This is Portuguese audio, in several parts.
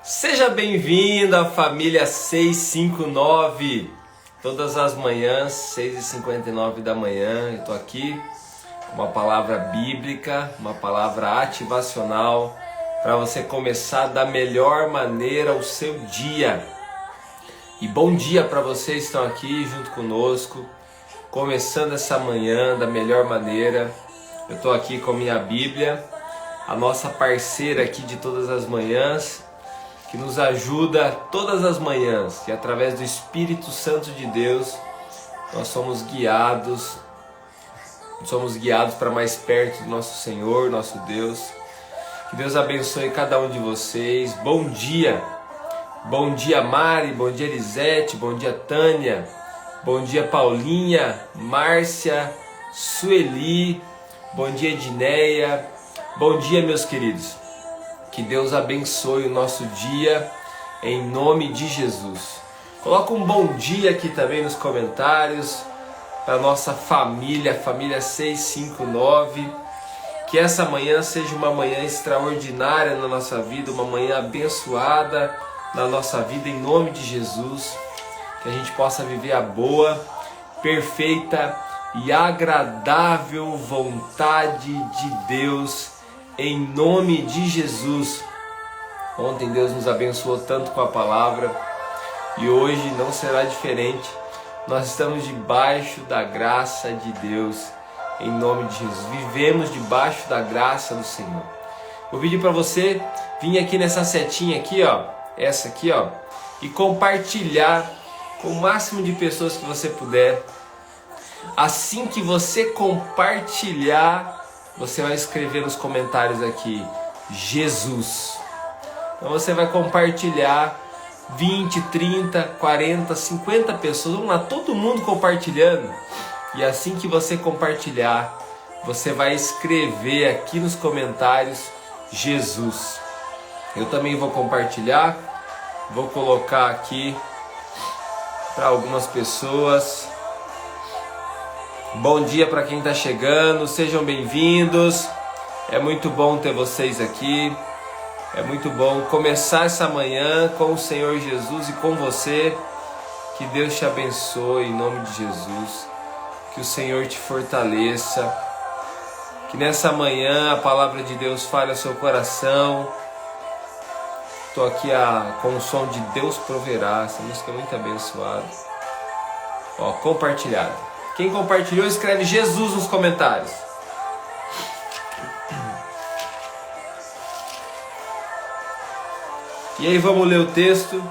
Seja bem-vindo à família 659. Todas as manhãs, 6h59 da manhã, eu estou aqui com uma palavra bíblica, uma palavra ativacional para você começar da melhor maneira o seu dia. E bom dia para vocês que estão aqui junto conosco, começando essa manhã da melhor maneira. Eu estou aqui com a minha Bíblia, a nossa parceira aqui de todas as manhãs, que nos ajuda todas as manhãs, e através do Espírito Santo de Deus nós somos guiados para mais perto do nosso Senhor, nosso Deus. Que Deus abençoe cada um de vocês. Bom dia Mari, bom dia Elisete, bom dia Tânia, bom dia Paulinha, Márcia, Sueli, bom dia Edneia, bom dia meus queridos. Que Deus abençoe o nosso dia, em nome de Jesus. Coloca um bom dia aqui também nos comentários, para a nossa família 659. Que essa manhã seja uma manhã extraordinária na nossa vida, uma manhã abençoada na nossa vida, em nome de Jesus. Que a gente possa viver a boa, perfeita e agradável vontade de Deus, em nome de Jesus. Ontem Deus nos abençoou tanto com a palavra e hoje não será diferente. Nós estamos debaixo da graça de Deus, em nome de Jesus. Vivemos debaixo da graça do Senhor. Vou pedir para você vir aqui nessa setinha aqui, ó, essa aqui, ó, e compartilhar com o máximo de pessoas que você puder. Assim que você compartilhar, você vai escrever nos comentários aqui, Jesus. Então você vai compartilhar 20, 30, 40, 50 pessoas. Vamos lá, todo mundo compartilhando. E assim que você compartilhar, você vai escrever aqui nos comentários, Jesus. Eu também vou compartilhar. Vou colocar aqui para algumas pessoas. Bom dia para quem está chegando, sejam bem-vindos. É muito bom ter vocês aqui. É muito bom começar essa manhã com o Senhor Jesus e com você. Que Deus te abençoe em nome de Jesus. Que o Senhor te fortaleça. Que nessa manhã a palavra de Deus fale ao seu coração. Estou aqui com o som de Deus Proverá. Essa música é muito abençoada. Ó, compartilhado. Quem compartilhou, escreve Jesus nos comentários. E aí vamos ler o texto.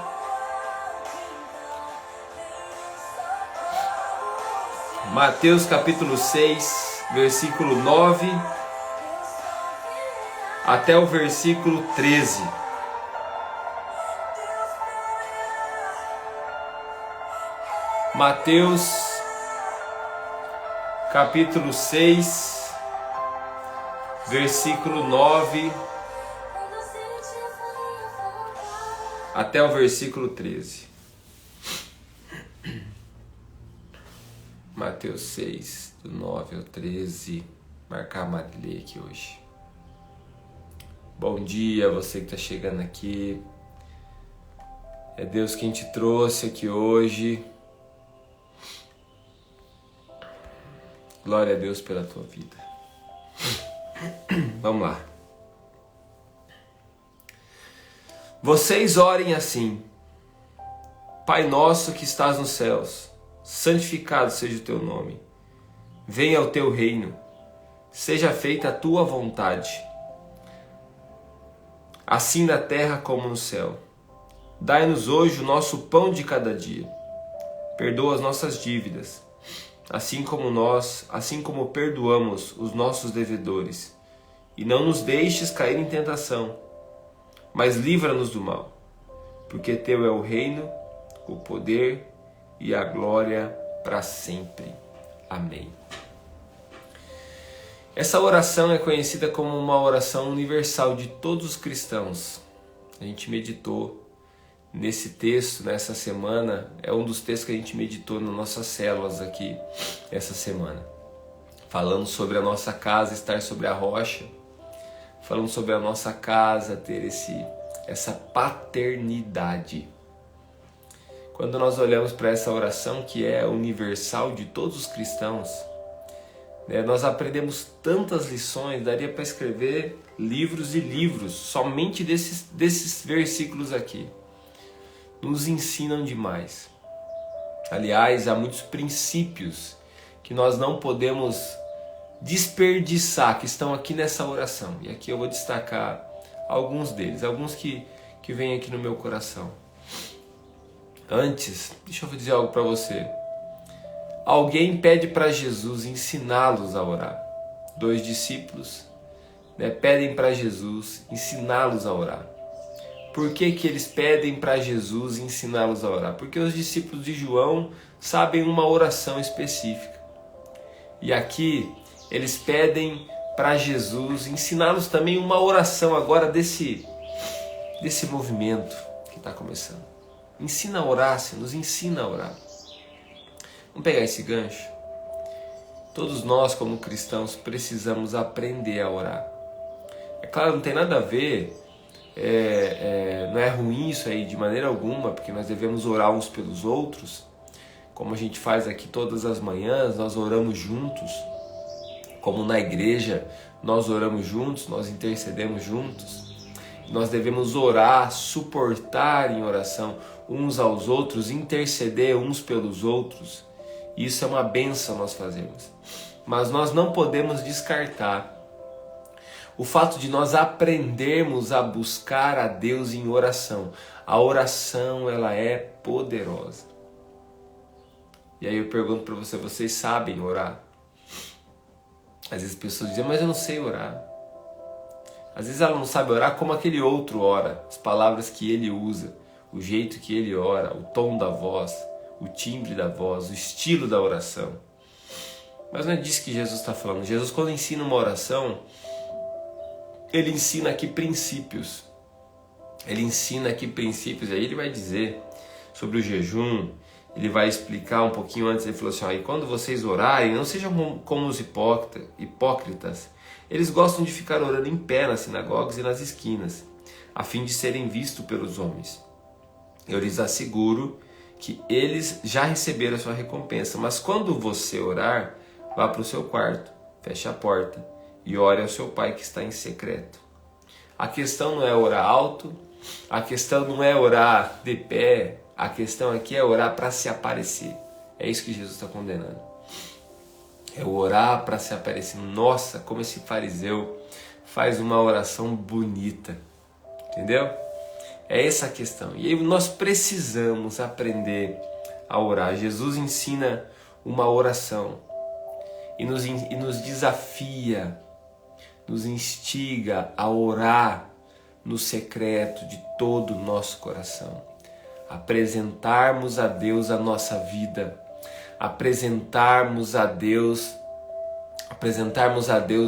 Mateus capítulo 6, versículo 9 até o versículo 13. Mateus capítulo 6, versículo 9 até o versículo 13. Mateus 6, do 9 ao 13. Marcar a Marilê aqui hoje. Bom dia, você que está chegando aqui. É Deus quem te trouxe aqui hoje. Glória a Deus pela tua vida. Vamos lá. Vocês orem assim: Pai nosso que estás nos céus, santificado seja o teu nome. Venha o teu reino. Seja feita a tua vontade, assim na terra como no céu. Dai-nos hoje o nosso pão de cada dia. Perdoa as nossas dívidas, assim como perdoamos os nossos devedores. E não nos deixes cair em tentação, mas livra-nos do mal. Porque teu é o reino, o poder e a glória para sempre. Amém. Essa oração é conhecida como uma oração universal de todos os cristãos. A gente meditou nesse texto, nessa semana. É um dos textos que a gente meditou nas nossas células aqui, essa semana. Falando sobre a nossa casa estar sobre a rocha. Falando sobre a nossa casa ter essa paternidade. Quando nós olhamos para essa oração que é universal de todos os cristãos, né, nós aprendemos tantas lições, daria para escrever livros e livros somente desses versículos aqui. Nos ensinam demais. Aliás, há muitos princípios que nós não podemos desperdiçar, que estão aqui nessa oração. E aqui eu vou destacar alguns deles, alguns que vêm aqui no meu coração. Antes, deixa eu dizer algo para você. Alguém pede para Jesus ensiná-los a orar. 2 discípulos, né, pedem para Jesus ensiná-los a orar. Por que eles pedem para Jesus ensiná-los a orar? Porque os discípulos de João sabem uma oração específica. E aqui eles pedem para Jesus ensiná-los também uma oração agora desse movimento que está começando. Ensina a orar, Senhor, nos ensina a orar. Vamos pegar esse gancho? Todos nós, como cristãos, precisamos aprender a orar. É claro, não tem nada a ver, não é ruim isso aí de maneira alguma, porque nós devemos orar uns pelos outros, como a gente faz aqui todas as manhãs, nós oramos juntos, como na igreja nós oramos juntos, nós intercedemos juntos. Nós devemos orar, suportar em oração uns aos outros, interceder uns pelos outros. Isso é uma bênção nós fazemos. Mas nós não podemos descartar o fato de nós aprendermos a buscar a Deus em oração. A oração, ela é poderosa. E aí eu pergunto para você, vocês sabem orar? Às vezes as pessoas dizem, mas eu não sei orar. Às vezes ela não sabe orar como aquele outro ora, as palavras que ele usa, o jeito que ele ora, o tom da voz, o timbre da voz, o estilo da oração. Mas não é disso que Jesus está falando. Jesus, quando ensina uma oração, ele ensina aqui princípios. Ele ensina aqui princípios, aí ele vai dizer sobre o jejum, ele vai explicar um pouquinho antes, ele falou assim, e quando vocês orarem, não sejam como os hipócritas. Eles gostam de ficar orando em pé nas sinagogas e nas esquinas, a fim de serem vistos pelos homens. Eu lhes asseguro que eles já receberam a sua recompensa. Mas quando você orar, vá para o seu quarto, feche a porta e ore ao seu pai que está em secreto. A questão não é orar alto, a questão não é orar de pé, a questão aqui é orar para se aparecer. É isso que Jesus está condenando. É orar para se aparecer. Nossa, como esse fariseu faz uma oração bonita. Entendeu? É essa a questão. E aí nós precisamos aprender a orar. Jesus ensina uma oração e nos desafia, nos instiga a orar no secreto de todo o nosso coração. Apresentarmos a Deus a nossa vida, apresentarmos a Deus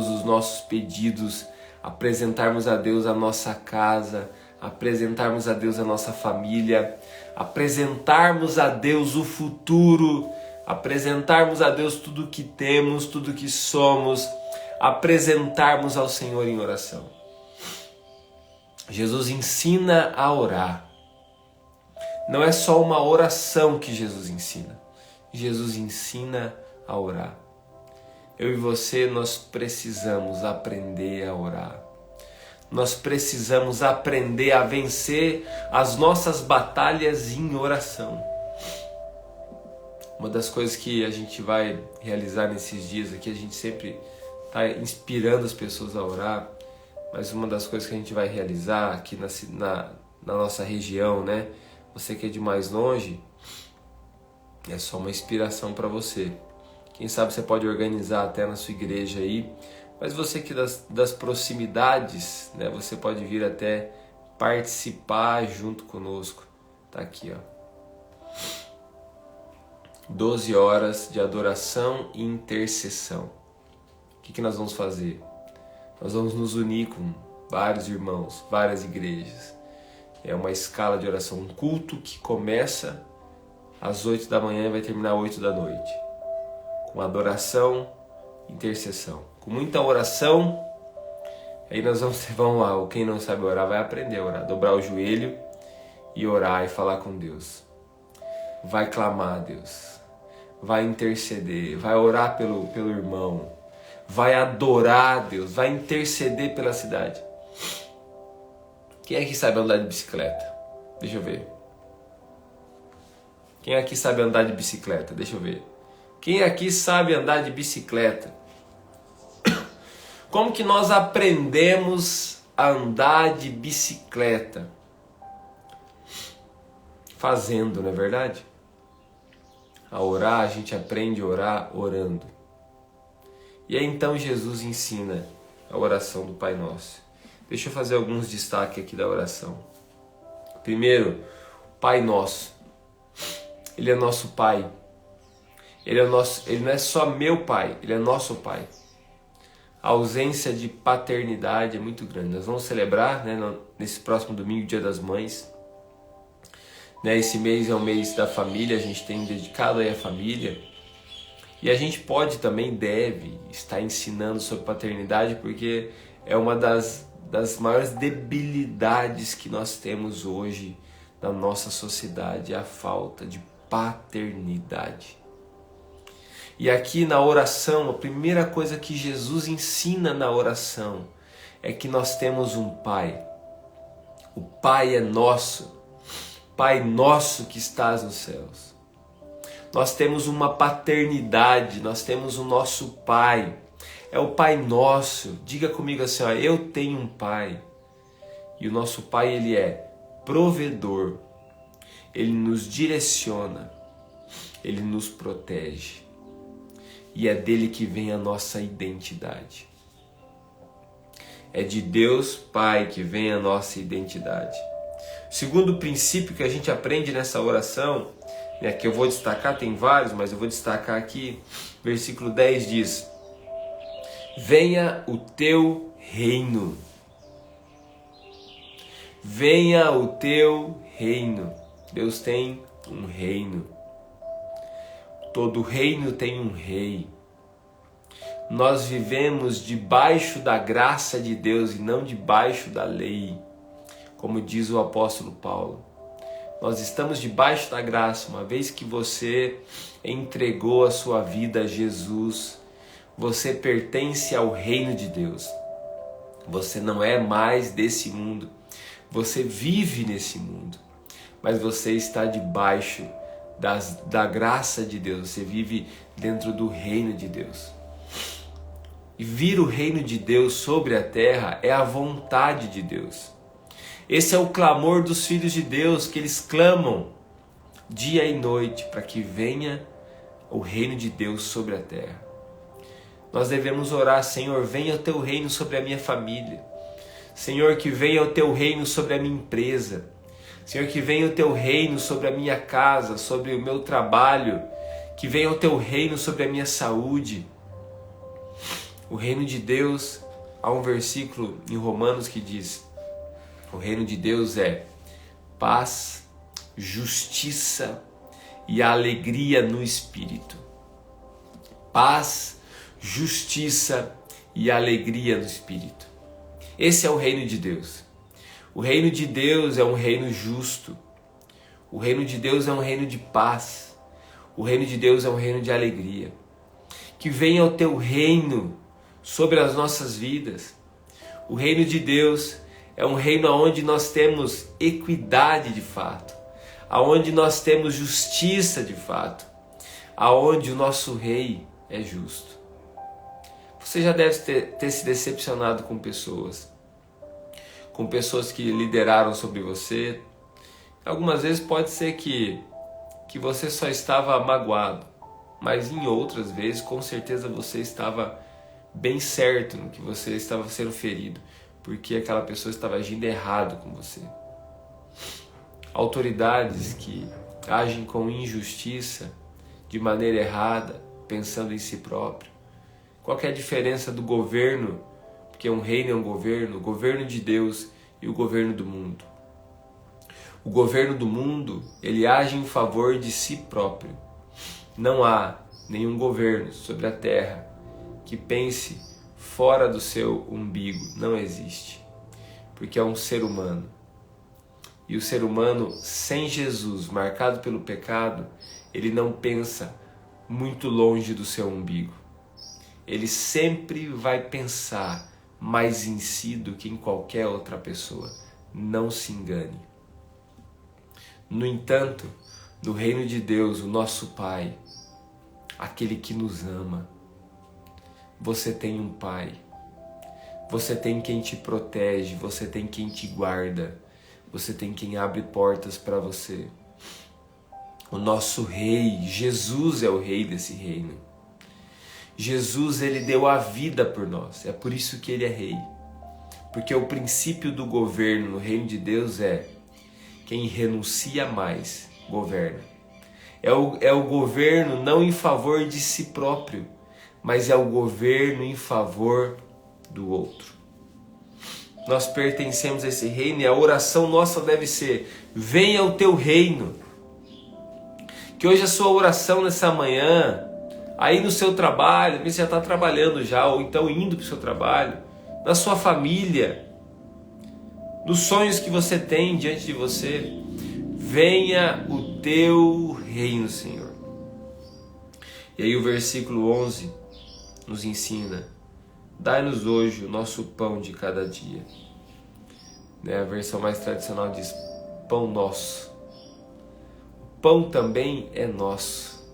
os nossos pedidos, apresentarmos a Deus a nossa casa, apresentarmos a Deus a nossa família, apresentarmos a Deus o futuro, apresentarmos a Deus tudo que temos, tudo que somos, apresentarmos ao Senhor em oração. Jesus ensina a orar. Não é só uma oração que Jesus ensina. Jesus ensina a orar. Eu e você, nós precisamos aprender a orar. Nós precisamos aprender a vencer as nossas batalhas em oração. Uma das coisas que a gente vai realizar nesses dias aqui, a gente sempre está inspirando as pessoas a orar, mas uma das coisas que a gente vai realizar aqui na nossa região, né? Você que é de mais longe, é só uma inspiração para você. Quem sabe você pode organizar até na sua igreja aí, mas você que das proximidades, né, você pode vir até participar junto conosco. Tá aqui, ó. 12 horas de adoração e intercessão. O que nós vamos fazer? Nós vamos nos unir com vários irmãos, várias igrejas. É uma escala de oração, um culto que começa às 8 da manhã e vai terminar às 8 da noite. Com adoração e intercessão. Com muita oração, Aí nós vamos lá, quem não sabe orar vai aprender a orar, dobrar o joelho e orar e falar com Deus. Vai clamar a Deus, vai interceder, vai orar pelo irmão, vai adorar a Deus, vai interceder pela cidade. Quem aqui sabe andar de bicicleta? Deixa eu ver. Quem aqui sabe andar de bicicleta? Deixa eu ver. Quem aqui sabe andar de bicicleta? Como que nós aprendemos a andar de bicicleta? Fazendo, não é verdade? A orar, a gente aprende a orar orando. E aí então Jesus ensina a oração do Pai Nosso. Deixa eu fazer alguns destaques aqui da oração. Primeiro, Pai Nosso. Ele é nosso Pai. Ele não é só meu Pai, Ele é nosso Pai. A ausência de paternidade é muito grande. Nós vamos celebrar, nesse próximo domingo, Dia das Mães. Esse mês é o mês da família, a gente tem dedicado aí a família. E a gente pode também, deve, estar ensinando sobre paternidade, porque é uma das maiores debilidades que nós temos hoje na nossa sociedade, a falta de paternidade. E aqui na oração, a primeira coisa que Jesus ensina na oração é que nós temos um Pai. O Pai é nosso. Pai nosso que estás nos céus. Nós temos uma paternidade, nós temos o nosso Pai. É o Pai nosso. Diga comigo assim, eu tenho um Pai. E o nosso Pai, Ele é provedor. Ele nos direciona. Ele nos protege. E é dele que vem a nossa identidade. É de Deus Pai que vem a nossa identidade. Segundo princípio que a gente aprende nessa oração, que eu vou destacar, tem vários, mas eu vou destacar aqui, versículo 10 diz: venha o teu reino. Venha o teu reino. Deus tem um reino. Todo reino tem um rei. Nós vivemos debaixo da graça de Deus e não debaixo da lei, como diz o apóstolo Paulo. Nós estamos debaixo da graça, uma vez que você entregou a sua vida a Jesus, você pertence ao reino de Deus. Você não é mais desse mundo, você vive nesse mundo, mas você está debaixo da graça de Deus, você vive dentro do reino de Deus. E vir o reino de Deus sobre a terra é a vontade de Deus. Esse é o clamor dos filhos de Deus, que eles clamam dia e noite para que venha o reino de Deus sobre a terra. Nós devemos orar: Senhor, venha o teu reino sobre a minha família. Senhor, que venha o teu reino sobre a minha empresa. Senhor, que venha o teu reino sobre a minha casa, sobre o meu trabalho. Que venha o teu reino sobre a minha saúde. O reino de Deus, há um versículo em Romanos que diz: o reino de Deus é paz, justiça e alegria no Espírito. Paz, justiça e alegria no Espírito. Esse é o reino de Deus. O reino de Deus é um reino justo. O reino de Deus é um reino de paz. O reino de Deus é um reino de alegria. Que venha o teu reino sobre as nossas vidas. O reino de Deus é um reino onde nós temos equidade de fato, aonde nós temos justiça de fato, aonde o nosso rei é justo. Você já deve ter se decepcionado com pessoas que lideraram sobre você. Algumas vezes pode ser que você só estava magoado, mas em outras vezes com certeza você estava bem certo no que você estava sendo ferido, porque aquela pessoa estava agindo errado com você. Autoridades que agem com injustiça, de maneira errada, pensando em si próprio. Qual que é a diferença do governo, porque um reino é um governo, o governo de Deus e o governo do mundo? O governo do mundo, ele age em favor de si próprio. Não há nenhum governo sobre a terra que pense fora do seu umbigo. Não existe. Porque é um ser humano. E o ser humano sem Jesus, marcado pelo pecado, ele não pensa muito longe do seu umbigo. Ele sempre vai pensar mais em si do que em qualquer outra pessoa. Não se engane. No entanto, no reino de Deus, o nosso Pai, aquele que nos ama, você tem um Pai. Você tem quem te protege, você tem quem te guarda, você tem quem abre portas para você. O nosso Rei, Jesus é o Rei desse reino. Jesus, ele deu a vida por nós, é por isso que ele é Rei. Porque o princípio do governo no reino de Deus é quem renuncia mais, governa. É o governo não em favor de si próprio, mas é o governo em favor do outro. Nós pertencemos a esse reino e a oração nossa deve ser: venha o teu reino. Que hoje a sua oração nessa manhã, aí no seu trabalho, você já está trabalhando já, ou então indo para o seu trabalho, na sua família, nos sonhos que você tem diante de você, venha o teu reino, Senhor. E aí o versículo 11 nos ensina: dai-nos hoje o nosso pão de cada dia. A versão mais tradicional diz pão nosso. O pão também é nosso.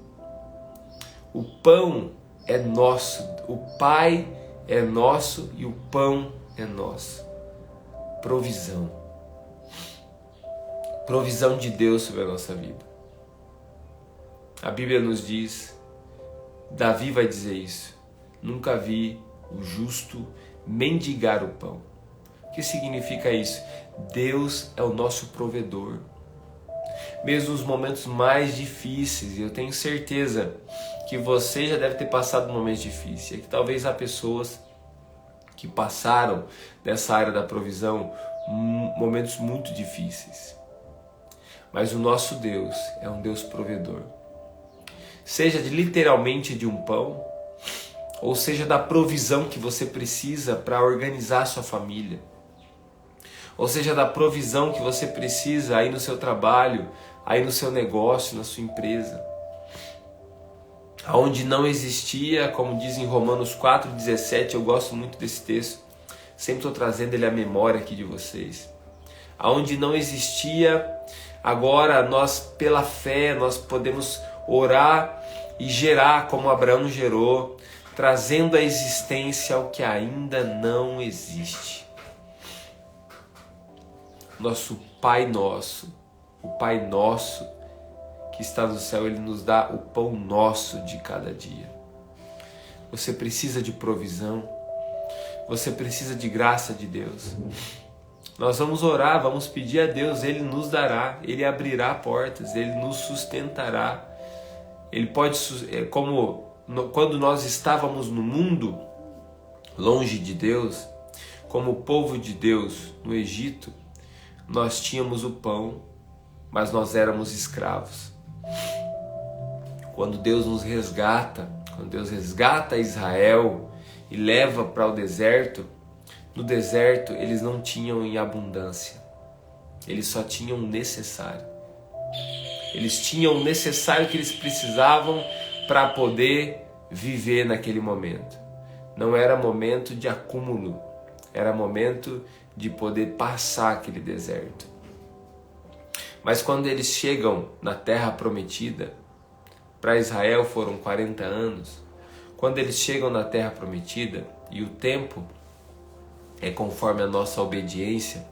O pão é nosso. O Pai é nosso e o pão é nosso. Provisão. Provisão de Deus sobre a nossa vida. A Bíblia nos diz, Davi vai dizer isso: nunca vi o justo mendigar o pão. O que significa isso? Deus é o nosso provedor. Mesmo nos momentos mais difíceis, e eu tenho certeza que você já deve ter passado momentos difíceis, e que talvez há pessoas que passaram nessa área da provisão momentos muito difíceis. Mas o nosso Deus é um Deus provedor. Seja literalmente de um pão, ou seja da provisão que você precisa para organizar a sua família, ou seja da provisão que você precisa aí no seu trabalho, aí no seu negócio, na sua empresa. Aonde não existia, como diz em Romanos 4,17, eu gosto muito desse texto, sempre estou trazendo ele à memória aqui de vocês. Aonde não existia, agora nós pela fé nós podemos orar e gerar como Abraão gerou, trazendo à existência o que ainda não existe. Nosso Pai nosso, o Pai nosso que está no céu, ele nos dá o pão nosso de cada dia. Você precisa de provisão, você precisa de graça de Deus. Nós vamos orar, vamos pedir a Deus, ele nos dará, ele abrirá portas, ele nos sustentará. Ele pode, quando nós estávamos no mundo, longe de Deus, como o povo de Deus no Egito, nós tínhamos o pão, mas nós éramos escravos. Quando Deus nos resgata, quando Deus resgata Israel e leva para o deserto, no deserto eles não tinham em abundância, eles só tinham o necessário. Eles tinham o necessário que eles precisavam para poder viver naquele momento. Não era momento de acúmulo, era momento de poder passar aquele deserto. Mas quando eles chegam na terra prometida, para Israel foram 40 anos, quando eles chegam na terra prometida, e o tempo é conforme a nossa obediência,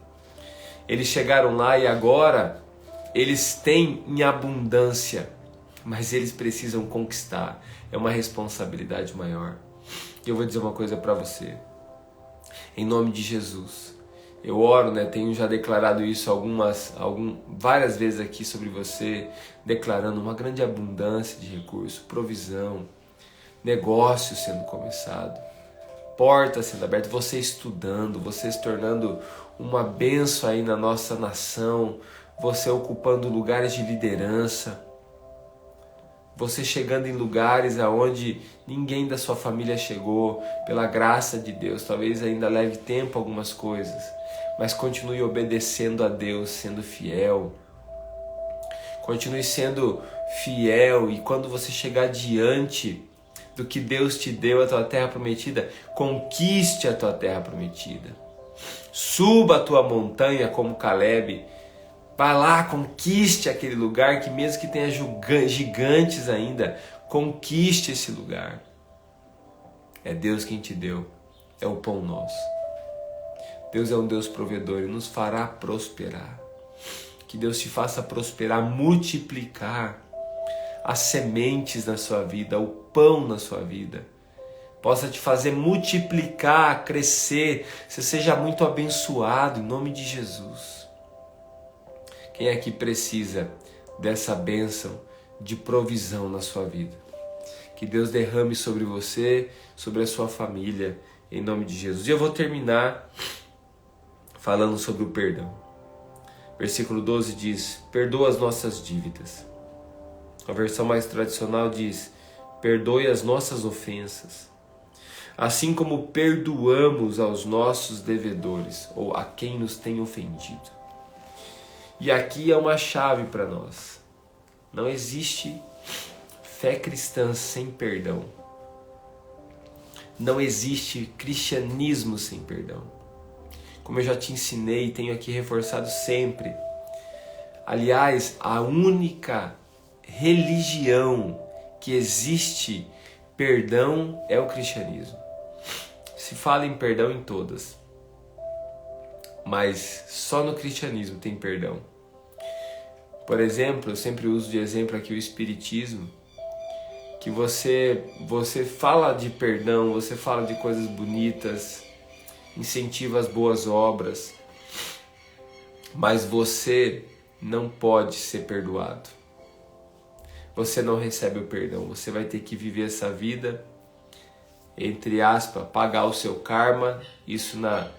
eles chegaram lá e agora eles têm em abundância, mas eles precisam conquistar, é uma responsabilidade maior. E eu vou dizer uma coisa para você, em nome de Jesus, eu oro, tenho já declarado isso várias vezes aqui sobre você, declarando uma grande abundância de recursos, provisão, negócio sendo começado, portas sendo abertas, você estudando, você se tornando uma bênção aí na nossa nação, você ocupando lugares de liderança. Você chegando em lugares aonde ninguém da sua família chegou, pela graça de Deus. Talvez ainda leve tempo algumas coisas, mas continue obedecendo a Deus, sendo fiel. Continue sendo fiel, e quando você chegar diante do que Deus te deu, a tua terra prometida, conquiste a tua terra prometida. Suba a tua montanha como Caleb. Vai lá, conquiste aquele lugar, que mesmo que tenha gigantes ainda, conquiste esse lugar. É Deus quem te deu, é o pão nosso. Deus é um Deus provedor e nos fará prosperar. Que Deus te faça prosperar, multiplicar as sementes na sua vida, o pão na sua vida. Possa te fazer multiplicar, crescer, você seja muito abençoado em nome de Jesus. Quem aqui precisa dessa bênção de provisão na sua vida? Que Deus derrame sobre você, sobre a sua família, em nome de Jesus. E eu vou terminar falando sobre o perdão. Versículo 12 diz: perdoa as nossas dívidas. A versão mais tradicional diz: perdoe as nossas ofensas, assim como perdoamos aos nossos devedores, ou a quem nos tem ofendido. E aqui é uma chave para nós. Não existe fé cristã sem perdão. Não existe cristianismo sem perdão. Como eu já te ensinei e tenho aqui reforçado sempre. Aliás, a única religião que existe perdão é o cristianismo. Se fala em perdão em todas, mas só no cristianismo tem perdão. Por exemplo, eu sempre uso de exemplo aqui o Espiritismo, que você fala de perdão, você fala de coisas bonitas, incentiva as boas obras, mas você não pode ser perdoado. Você não recebe o perdão, você vai ter que viver essa vida, entre aspas, pagar o seu karma, isso na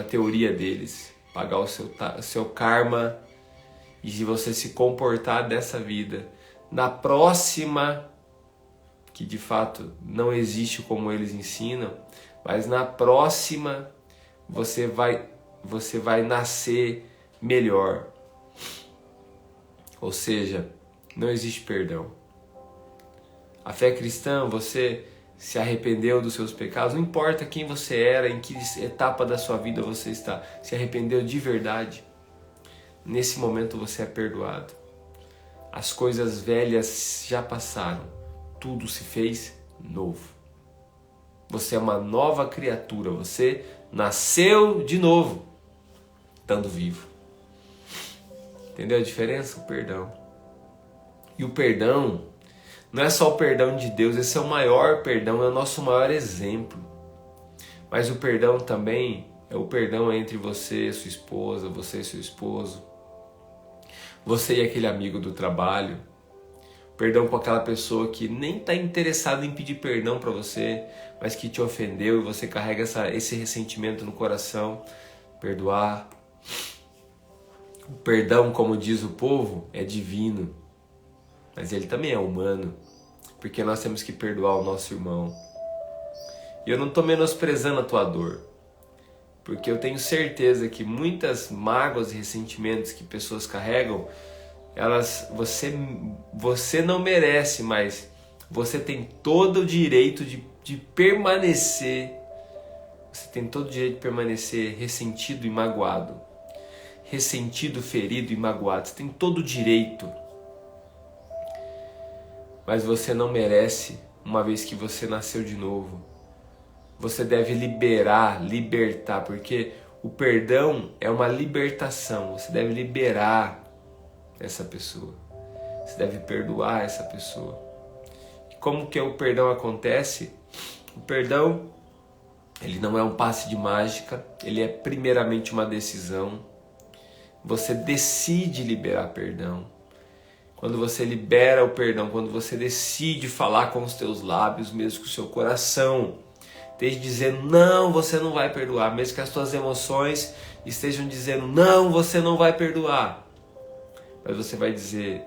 teoria deles, pagar o seu karma, e se você se comportar dessa vida, na próxima, que de fato não existe como eles ensinam, mas na próxima você vai nascer melhor. Ou seja, não existe perdão. A fé cristã, você se arrependeu dos seus pecados, não importa quem você era, em que etapa da sua vida você está, se arrependeu de verdade, nesse momento você é perdoado. As coisas velhas já passaram, tudo se fez novo. Você é uma nova criatura, você nasceu de novo, estando vivo. Entendeu a diferença? O perdão. E o perdão não é só o perdão de Deus, esse é o maior perdão, é o nosso maior exemplo. Mas o perdão também é o perdão entre você e sua esposa, você e seu esposo, você e aquele amigo do trabalho, perdão com aquela pessoa que nem está interessada em pedir perdão para você, mas que te ofendeu e você carrega esse ressentimento no coração. Perdoar. O perdão, como diz o povo, é divino, mas ele também é humano, porque nós temos que perdoar o nosso irmão. E eu não estou menosprezando a tua dor, porque eu tenho certeza que muitas mágoas e ressentimentos que pessoas carregam, você não merece, mas você tem todo o direito de permanecer. Você tem todo o direito de permanecer ressentido e magoado. Ressentido, ferido e magoado. Você tem todo o direito. Mas você não merece, uma vez que você nasceu de novo. Você deve libertar, porque o perdão é uma libertação. Você deve liberar essa pessoa. Você deve perdoar essa pessoa. E como que o perdão acontece? O perdão, ele não é um passe de mágica, ele é primeiramente uma decisão. Você decide liberar perdão. Quando você libera o perdão, quando você decide falar com os teus lábios, mesmo com o seu coração, esteja dizendo, não, você não vai perdoar, mesmo que as tuas emoções estejam dizendo, não, você não vai perdoar. Mas você vai dizer,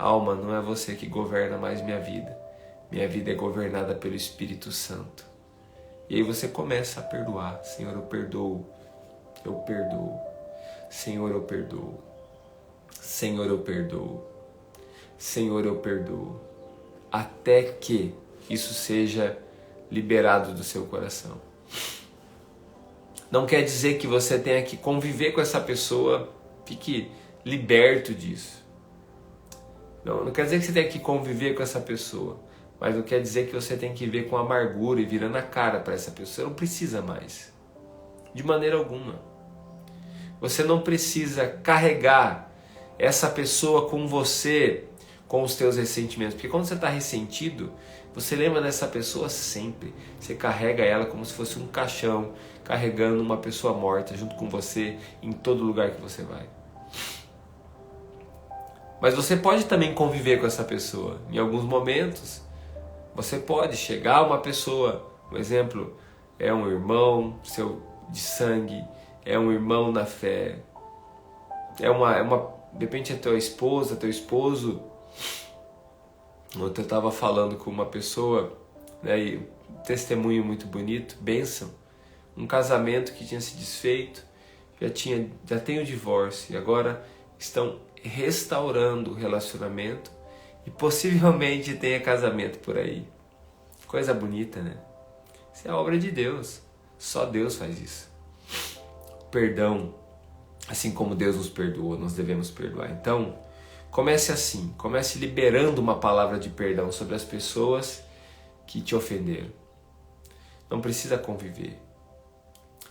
alma, não é você que governa mais minha vida. Minha vida é governada pelo Espírito Santo. E aí você começa a perdoar. Senhor, eu perdoo. Eu perdoo. Senhor, eu perdoo. Senhor, eu perdoo. Senhor, eu perdoo. Até que isso seja liberado do seu coração. Não quer dizer que você tenha que conviver com essa pessoa, fique liberto disso. Não quer dizer que você tenha que conviver com essa pessoa, mas não quer dizer que você tem que viver com amargura e virando a cara para essa pessoa. Você não precisa mais. De maneira alguma. Você não precisa carregar essa pessoa com você, com os teus ressentimentos. Porque quando você está ressentido, você lembra dessa pessoa sempre. Você carrega ela como se fosse um caixão, carregando uma pessoa morta junto com você em todo lugar que você vai. Mas você pode também conviver com essa pessoa. Em alguns momentos, você pode chegar a uma pessoa, um exemplo, é um irmão seu de sangue, é um irmão na fé, de repente é tua esposa, teu esposo. Ontem eu estava falando com uma pessoa, né, e um testemunho muito bonito, bênção, um casamento que tinha se desfeito, já tem o divórcio e agora estão restaurando o relacionamento e possivelmente tenha casamento por aí. Coisa bonita, né? Isso é a obra de Deus. Só Deus faz isso. Perdão, assim como Deus nos perdoa, nós devemos perdoar. Então, comece assim, comece liberando uma palavra de perdão sobre as pessoas que te ofenderam. Não precisa conviver.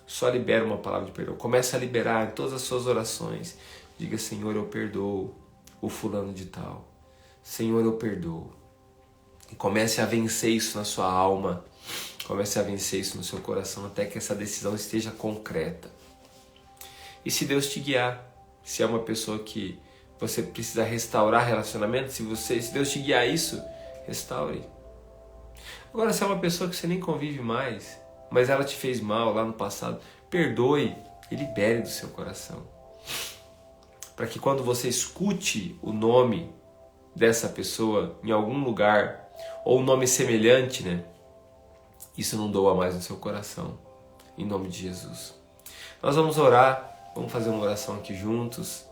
Só libera uma palavra de perdão. Comece a liberar em todas as suas orações. Diga, Senhor, eu perdoo o fulano de tal. Senhor, eu perdoo. E comece a vencer isso na sua alma. Comece a vencer isso no seu coração até que essa decisão esteja concreta. E se Deus te guiar, se é uma pessoa que você precisa restaurar relacionamento, se Deus te guiar isso, restaure. Agora, se é uma pessoa que você nem convive mais, mas ela te fez mal lá no passado, perdoe e libere do seu coração. Para que quando você escute o nome dessa pessoa em algum lugar, ou um nome semelhante, né? Isso não doa mais no seu coração. Em nome de Jesus. Nós vamos orar, vamos fazer uma oração aqui juntos.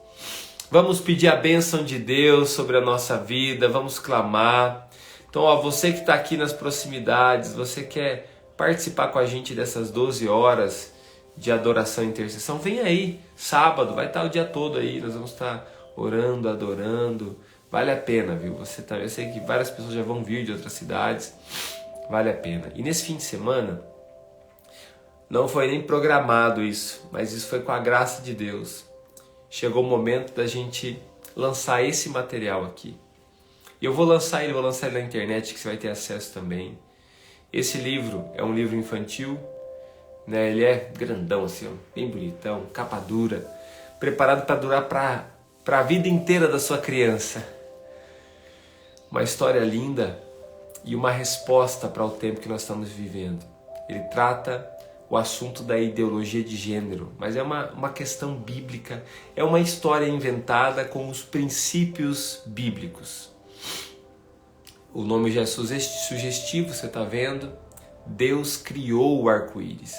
Vamos pedir a bênção de Deus sobre a nossa vida, vamos clamar. Então, você que está aqui nas proximidades, você quer participar com a gente dessas 12 horas de adoração e intercessão, vem aí, sábado, vai estar o dia todo aí, nós vamos estar orando, adorando, vale a pena, viu? Eu sei que várias pessoas já vão vir de outras cidades, vale a pena. E nesse fim de semana, não foi nem programado isso, mas isso foi com a graça de Deus. Chegou o momento da gente lançar esse material aqui. E eu vou lançar ele na internet, que você vai ter acesso também. Esse livro é um livro infantil, né? Ele é grandão assim, ó, bem bonitão, capa dura, preparado para durar para a vida inteira da sua criança. Uma história linda e uma resposta para o tempo que nós estamos vivendo. Ele trata o assunto da ideologia de gênero, mas é uma questão bíblica, é uma história inventada com os princípios bíblicos. O nome já é sugestivo, você está vendo? Deus criou o arco-íris.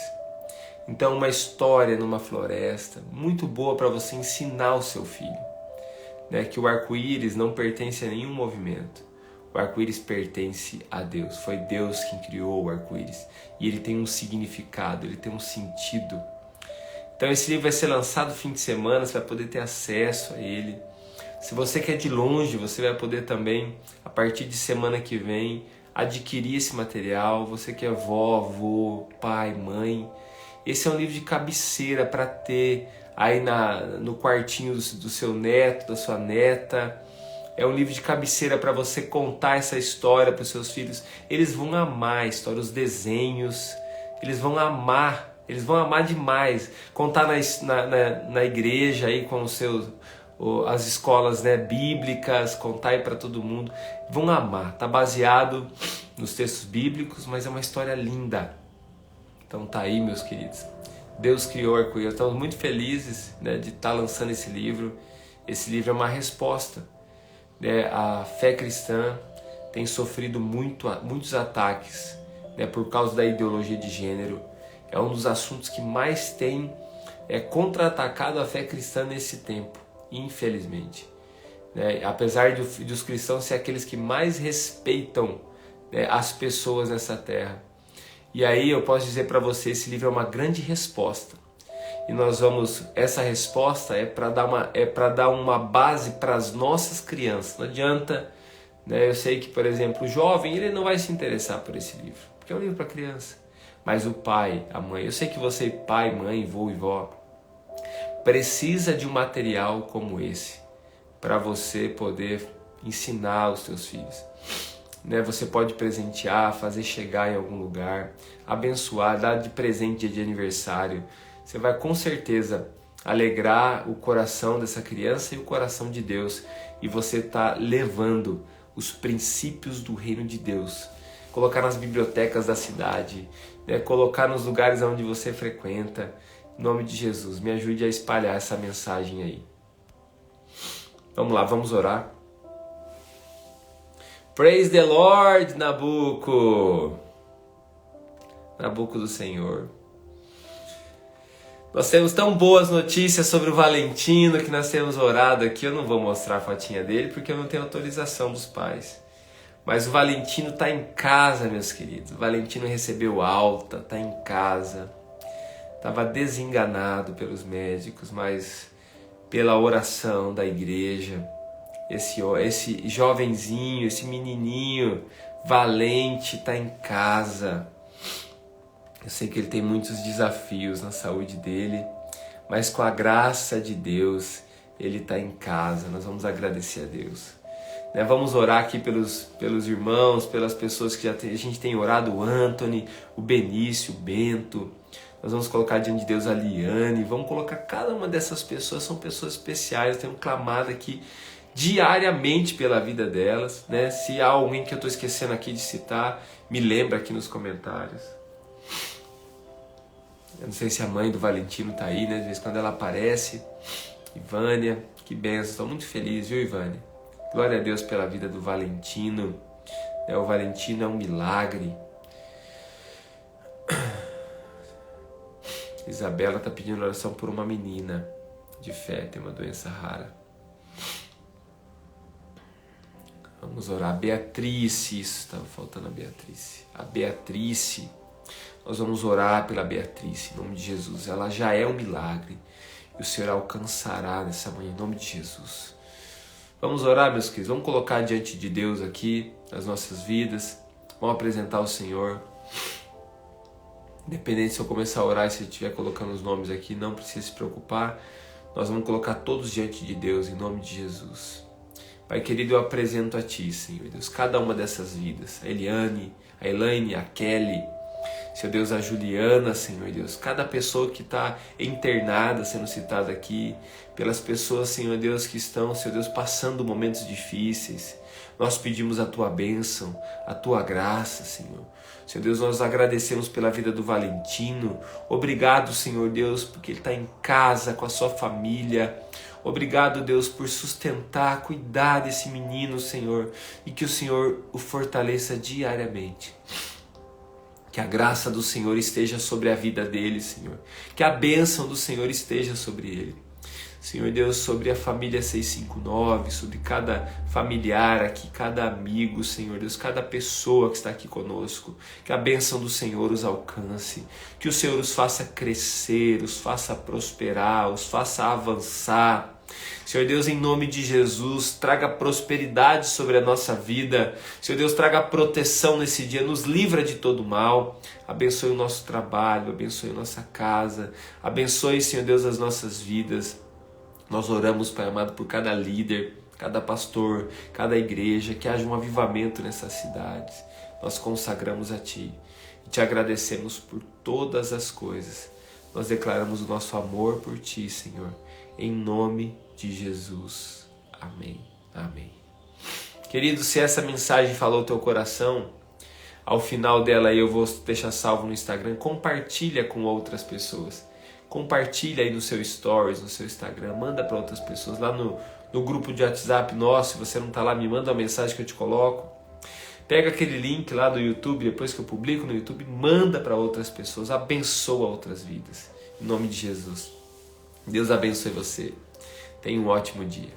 Então, uma história numa floresta, muito boa para você ensinar o seu filho, né? Que o arco-íris não pertence a nenhum movimento. O arco-íris pertence a Deus. Foi Deus quem criou o arco-íris. E ele tem um significado, ele tem um sentido. Então, esse livro vai ser lançado no fim de semana, você vai poder ter acesso a ele. Se você quer de longe, você vai poder também, a partir de semana que vem, adquirir esse material. Você que é vó, avô, pai, mãe. Esse é um livro de cabeceira para ter aí no quartinho do seu neto, da sua neta. É um livro de cabeceira para você contar essa história para os seus filhos. Eles vão amar a história, os desenhos. Eles vão amar demais. Contar na igreja aí com as escolas, né, bíblicas, contar aí para todo mundo. Vão amar. Está baseado nos textos bíblicos, mas é uma história linda. Então tá aí, meus queridos. Deus criou o arco-íris. Estamos muito felizes, né, de estar lançando esse livro. Esse livro é uma resposta né, a fé cristã tem sofrido muitos ataques, né, por causa da ideologia de gênero. É um dos assuntos que mais tem contra-atacado a fé cristã nesse tempo, infelizmente. Né? Apesar dos cristãos ser aqueles que mais respeitam, né, as pessoas nessa terra. E aí eu posso dizer para você, esse livro é uma grande resposta. E essa resposta é para dar uma base para as nossas crianças. Não adianta, né? Eu sei que, por exemplo, o jovem, ele não vai se interessar por esse livro, porque é um livro para criança. Mas o pai, a mãe, eu sei que você, pai, mãe, vô e vó, precisa de um material como esse para você poder ensinar os seus filhos. Né? Você pode presentear, fazer chegar em algum lugar, abençoar, dar de presente dia de aniversário. Você vai com certeza alegrar o coração dessa criança e o coração de Deus. E você está levando os princípios do reino de Deus. Colocar nas bibliotecas da cidade, né? Colocar nos lugares onde você frequenta. Em nome de Jesus, me ajude a espalhar essa mensagem aí. Vamos lá, vamos orar. Praise the Lord, Nabuco! Nabuco do Senhor. Nós temos tão boas notícias sobre o Valentino que nós temos orado aqui. Eu não vou mostrar a fotinha dele porque eu não tenho autorização dos pais. Mas o Valentino está em casa, meus queridos. O Valentino recebeu alta, está em casa. Estava desenganado pelos médicos, mas pela oração da igreja. Esse jovenzinho, esse menininho valente está em casa. Eu sei que ele tem muitos desafios na saúde dele, mas com a graça de Deus, ele está em casa. Nós vamos agradecer a Deus. Né? Vamos orar aqui pelos irmãos, pelas pessoas que a gente tem orado, o Anthony, o Benício, o Bento. Nós vamos colocar diante de Deus a Liane, vamos colocar cada uma dessas pessoas, são pessoas especiais, eu tenho clamado aqui diariamente pela vida delas. Né? Se há alguém que eu estou esquecendo aqui de citar, me lembra aqui nos comentários. Eu não sei se a mãe do Valentino está aí, né? De vez em quando ela aparece. Ivânia, que benção, estou muito feliz, viu, Ivânia? Glória a Deus pela vida do Valentino. O Valentino é um milagre. Isabela está pedindo oração por uma menina de fé, tem uma doença rara. Vamos orar. Beatriz, isso, estava faltando a Beatriz. A Beatriz, nós vamos orar pela Beatriz, em nome de Jesus. Ela já é um milagre e o Senhor alcançará nessa manhã, em nome de Jesus. Vamos orar, meus queridos. Vamos colocar diante de Deus aqui as nossas vidas. Vamos apresentar o Senhor. Independente se eu começar a orar e se eu estiver colocando os nomes aqui, não precisa se preocupar. Nós vamos colocar todos diante de Deus, em nome de Jesus. Pai querido, eu apresento a Ti, Senhor Deus, cada uma dessas vidas. A Eliane, a Elaine, a Kelly, Senhor Deus, a Juliana, Senhor Deus. Cada pessoa que está internada, sendo citada aqui. Pelas pessoas, Senhor Deus, que estão, Senhor Deus, passando momentos difíceis. Nós pedimos a Tua bênção, a Tua graça, Senhor. Senhor Deus, nós agradecemos pela vida do Valentino. Obrigado, Senhor Deus, porque ele está em casa com a sua família. Obrigado, Deus, por sustentar, cuidar desse menino, Senhor. E que o Senhor o fortaleça diariamente. Que a graça do Senhor esteja sobre a vida dele, Senhor. Que a bênção do Senhor esteja sobre ele. Senhor Deus, sobre a família 659, sobre cada familiar aqui, cada amigo, Senhor Deus, cada pessoa que está aqui conosco, que a bênção do Senhor os alcance, que o Senhor os faça crescer, os faça prosperar, os faça avançar. Senhor Deus, em nome de Jesus, traga prosperidade sobre a nossa vida. Senhor Deus, traga proteção nesse dia, nos livra de todo mal. Abençoe o nosso trabalho, abençoe a nossa casa, abençoe, Senhor Deus, as nossas vidas. Nós oramos, Pai amado, por cada líder, cada pastor, cada igreja, que haja um avivamento nessas cidades. Nós consagramos a Ti e Te agradecemos por todas as coisas. Nós declaramos o nosso amor por Ti, Senhor, em nome de Jesus. Amém. Amém. Querido, se essa mensagem falou o teu coração, ao final dela eu vou deixar salvo no Instagram, compartilha com outras pessoas. Compartilha aí no seu stories, no seu Instagram, manda para outras pessoas. Lá no grupo de WhatsApp nosso. Se você não está lá, me manda uma mensagem que eu te coloco. Pega aquele link lá do YouTube, depois que eu publico no YouTube, manda para outras pessoas, abençoa outras vidas. Em nome de Jesus. Deus abençoe você. Tenha um ótimo dia.